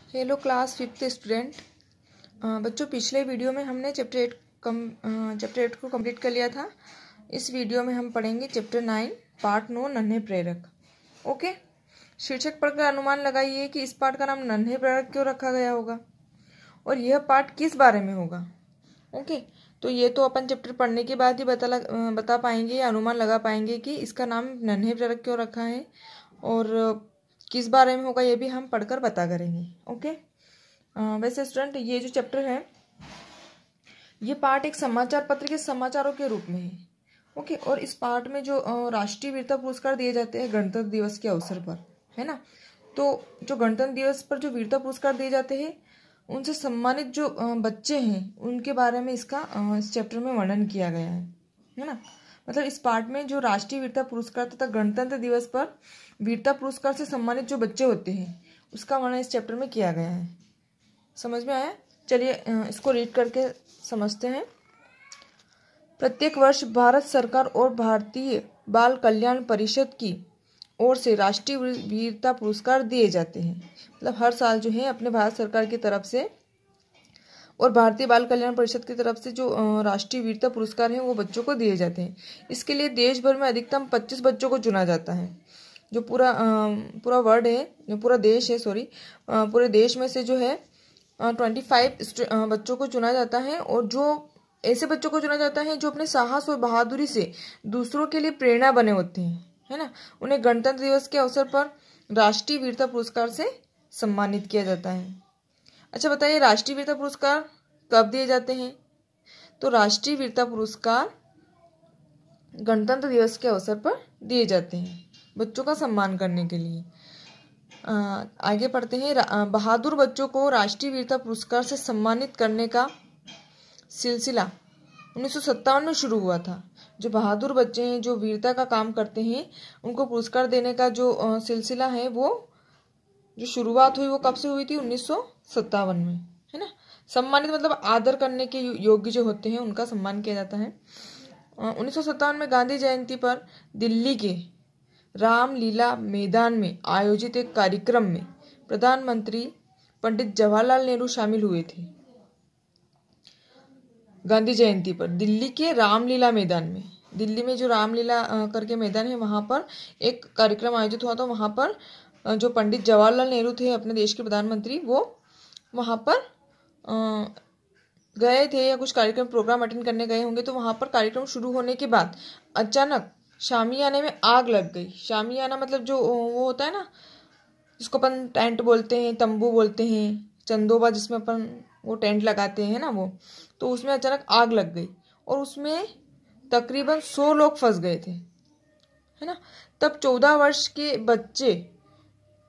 Hello class fifth student. बच्चों, पिछले video में हमने चैप्टर 8 को कंप्लीट कर लिया था। इस वीडियो में हम पढ़ेंगे चैप्टर 9 पार्ट 9 नन्हे प्रेरक। ओके, शीर्षक पढ़कर अनुमान लगाइए कि इस पाठ का नाम नन्हे प्रेरक क्यों रखा गया होगा और यह पाठ किस बारे में होगा। ओके, तो ये तो अपन चैप्टर पढ़ने के बाद ही बता पाएंगे या अनुमान लगा पाएंगे कि इसका नाम नन्हे प्रेरक क्यों रखा है और किस बारे में होगा, ये भी हम पढ़कर बता करेंगे। ओके, वैसे स्टूडेंट, ये जो चैप्टर है ये पार्ट एक समाचार पत्र के समाचारों के रूप में है। ओके, और इस पार्ट में जो राष्ट्रीय वीरता पुरस्कार दिए जाते हैं गणतंत्र दिवस के अवसर पर, है ना। तो जो गणतंत्र दिवस पर जो वीरता पुरस्कार दिए जाते हैं उनसे सम्मानित जो बच्चे हैं उनके बारे में इस चैप्टर में वर्णन किया गया है ना। मतलब इस पार्ट में जो राष्ट्रीय वीरता पुरस्कार तथा गणतंत्र दिवस पर वीरता पुरस्कार से सम्मानित जो बच्चे होते हैं उसका वर्णन इस चैप्टर में किया गया है। समझ में आया? चलिए इसको रीड करके समझते हैं। प्रत्येक वर्ष भारत सरकार और भारतीय बाल कल्याण परिषद की ओर से राष्ट्रीय वीरता पुरस्कार दिए जाते हैं। मतलब हर साल जो है अपने भारत सरकार की तरफ से और भारतीय बाल कल्याण परिषद की तरफ से जो राष्ट्रीय वीरता पुरस्कार हैं वो बच्चों को दिए जाते हैं। इसके लिए देश भर में अधिकतम 25 बच्चों को चुना जाता है। जो पूरा वर्ल्ड है, जो पूरा देश है, पूरे देश में से जो है 25 बच्चों को चुना जाता है और जो ऐसे बच्चों को चुना जाता है जो अपने साहस और बहादुरी से दूसरों के लिए प्रेरणा बने होते हैं, है ना। उन्हें गणतंत्र दिवस के अवसर पर राष्ट्रीय वीरता पुरस्कार से सम्मानित किया जाता है। अच्छा बताइए, राष्ट्रीय वीरता पुरस्कार कब दिए जाते हैं? तो राष्ट्रीय वीरता पुरस्कार गणतंत्र दिवस के अवसर पर दिए जाते हैं बच्चों का सम्मान करने के लिए। आगे पढ़ते हैं। बहादुर बच्चों को राष्ट्रीय वीरता पुरस्कार से सम्मानित करने का सिलसिला 1957 में शुरू हुआ था। जो बहादुर बच्चे हैं जो वीरता का काम करते हैं उनको पुरस्कार देने का जो सिलसिला है वो जो शुरुआत हुई वो कब से हुई थी? 1957 में, है ना। सम्मानित मतलब आदर करने के योग्य जो होते हैं उनका सम्मान किया जाता है। 1957 में गांधी जयंती पर दिल्ली के रामलीला मैदान में आयोजित एक कार्यक्रम में प्रधानमंत्री पंडित जवाहरलाल नेहरू शामिल हुए थे। गांधी जयंती पर दिल्ली के रामलीला मैदान में, दिल्ली में जो रामलीला करके मैदान है वहां पर एक कार्यक्रम आयोजित हुआ था। वहां पर जो पंडित जवाहरलाल नेहरू थे अपने देश के प्रधानमंत्री, वो वहां पर गए थे या कुछ कार्यक्रम प्रोग्राम अटेंड करने गए होंगे। तो वहां पर कार्यक्रम शुरू होने के बाद अचानक शामियाने में आग लग गई। शामियाना मतलब जो वो होता है ना जिसको अपन टेंट बोलते हैं, तंबू बोलते हैं, चंदोबा जिसमें अपन वो टेंट लगाते हैं ना वो, तो उसमें अचानक आग लग गई और उसमें तकरीबन 100 लोग फंस गए थे, है ना। तब 14 वर्ष के बच्चे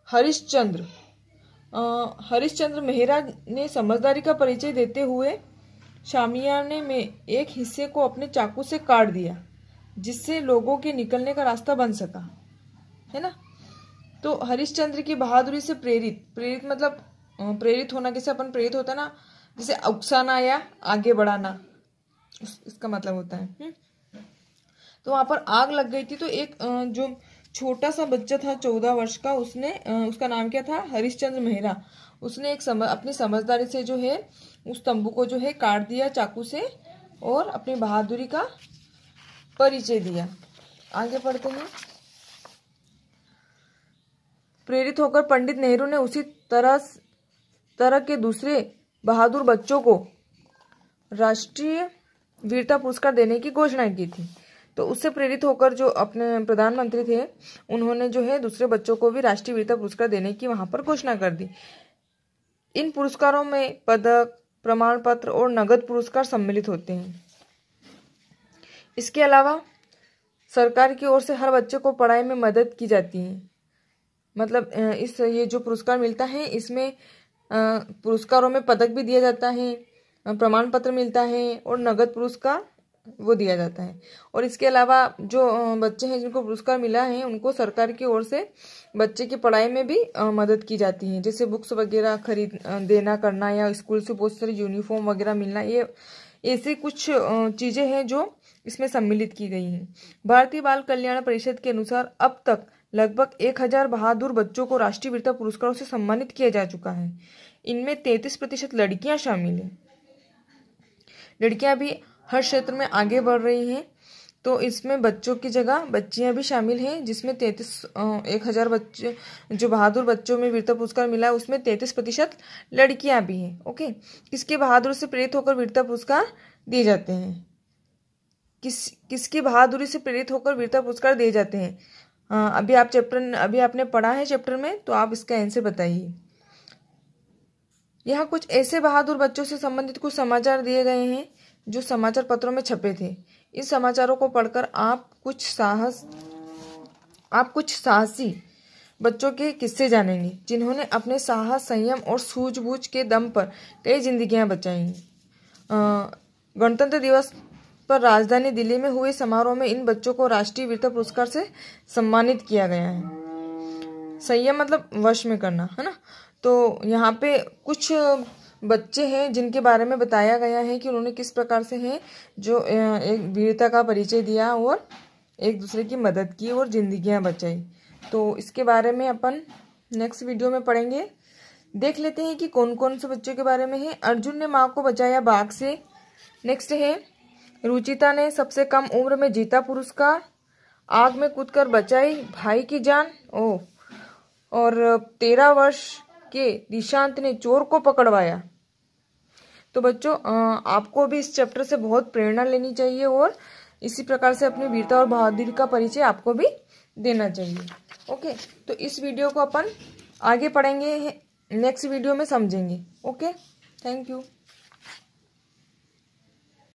हरिश्चंद्र मेहरा ने समझदारी का परिचय देते हुए शामियाने में एक हिस्से को अपने चाकू से काट दिया जिससे लोगों के निकलने का रास्ता बन सका, है ना। तो हरिश्चंद्र की बहादुरी से प्रेरित मतलब प्रेरित होना, जैसे अपन प्रेरित होता है ना, जैसे उकसाना या आगे बढ़ाना, इसका मतलब होता है। तो वहां पर आग लग गई थी तो एक जो छोटा सा बच्चा था 14 वर्ष का, उसका नाम क्या था? हरिश्चंद्र मेहरा। उसने अपनी समझदारी से जो है उस तंबू को जो है काट दिया चाकू से और अपनी बहादुरी का परिचय दिया। आगे पढ़ते हैं। प्रेरित होकर पंडित नेहरू ने उसी तरह के दूसरे बहादुर बच्चों को राष्ट्रीय वीरता पुरस्कार देने की घोषणा की थी। तो उससे प्रेरित होकर जो अपने प्रधानमंत्री थे उन्होंने जो है दूसरे बच्चों को भी राष्ट्रीय वीरता पुरस्कार देने की वहां पर घोषणा कर दी। इन पुरस्कारों में पदक, प्रमाण पत्र और नगद पुरस्कार सम्मिलित होते हैं। इसके अलावा सरकार की ओर से हर बच्चे को पढ़ाई में मदद की जाती है। मतलब ये जो पुरस्कार मिलता है इसमें पुरस्कारों में पदक भी दिया जाता है, प्रमाण पत्र मिलता है और नगद पुरस्कार वो दिया जाता है। और इसके अलावा जो बच्चे हैं जिनको पुरस्कार मिला है उनको सरकार की ओर से बच्चे की पढ़ाई में भी मदद की जाती है, जैसे बुक्स वगैरह खरीद देना करना या स्कूल से बहुत सारी यूनिफॉर्म वगैरह मिलना। ये ऐसे कुछ चीजें हैं जो इसमें सम्मिलित की गई हैं। भारतीय बाल कल्याण परिषद के अनुसार अब तक लगभग 1000 बहादुर बच्चों को राष्ट्रीय वीरता पुरस्कारों से सम्मानित किया जा चुका है। इनमें 33% लड़कियां शामिल हैं। लड़कियां भी हर क्षेत्र में आगे बढ़ रही हैं, तो इसमें बच्चों की जगह बच्चियां भी शामिल हैं, जिसमें 1000 बच्चे जो बहादुर बच्चों में वीरता पुरस्कार मिला है उसमें 33% लड़कियां भी हैं। ओके, किसके बहादुरी से प्रेरित होकर वीरता पुरस्कार दिए जाते हैं? किसकी बहादुरी से प्रेरित होकर वीरता पुरस्कार दिए जाते हैं? अभी आपने पढ़ा है चैप्टर में, तो आप इसका आंसर बताइए। यहाँ कुछ ऐसे बहादुर बच्चों से संबंधित कुछ समाचार दिए गए हैं जो समाचार पत्रों में छपे थे। इस समाचारों को पढ़कर आप कुछ साहसी बच्चों के किस्से जानेंगे जिन्होंने अपने साहस, संयम और सूझबूझ के दम पर कई जिंदगियां बचाई। गणतंत्र दिवस पर राजधानी दिल्ली में हुए समारोह में इन बच्चों को राष्ट्रीय वीरता पुरस्कार से सम्मानित किया गया है। संयम मतलब वश में करना, है ना। तो यहाँ पे कुछ बच्चे हैं जिनके बारे में बताया गया है कि उन्होंने किस प्रकार से हैं जो एक वीरता का परिचय दिया और एक दूसरे की मदद की और जिंदगियां बचाई। तो इसके बारे में अपन नेक्स्ट वीडियो में पढ़ेंगे। देख लेते हैं कि कौन कौन से बच्चों के बारे में है। अर्जुन ने माँ को बचाया बाघ से। नेक्स्ट है रुचिता ने सबसे कम उम्र में जीता पुरस्कार। आग में कूदकर बचाई भाई की जान। और 13 वर्ष के निशांत ने चोर को पकड़वाया। तो बच्चों, आपको भी इस चैप्टर से बहुत प्रेरणा लेनी चाहिए और इसी प्रकार से अपनी वीरता और बहादुरी का परिचय आपको भी देना चाहिए। ओके, तो इस वीडियो को अपन आगे पढ़ेंगे, नेक्स्ट वीडियो में समझेंगे। Okay, thank you.